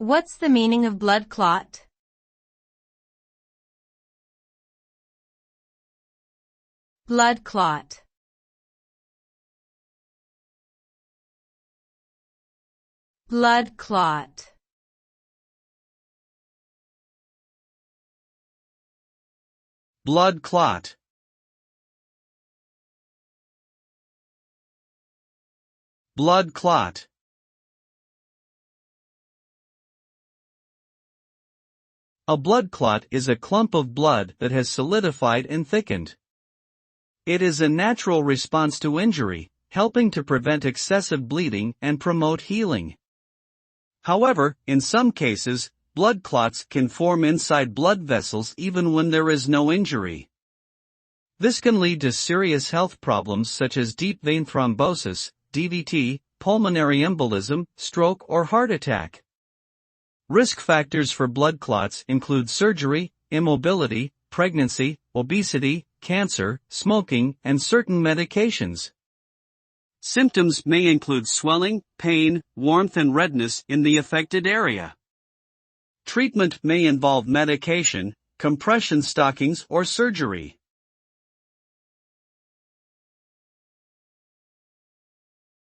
What's the meaning of blood clot? Blood clot. Blood clot. Blood clot. Blood clot. A blood clot is a clump of blood that has solidified and thickened. It is a natural response to injury, helping to prevent excessive bleeding and promote healing. However, in some cases, blood clots can form inside blood vessels even when there is no injury. This can lead to serious health problems such as deep vein thrombosis, DVT, pulmonary embolism, stroke, or heart attack. Risk factors for blood clots include surgery, immobility, pregnancy, obesity, cancer, smoking, and certain medications. Symptoms may include swelling, pain, warmth, and redness in the affected area. Treatment may involve medication, compression stockings, or surgery.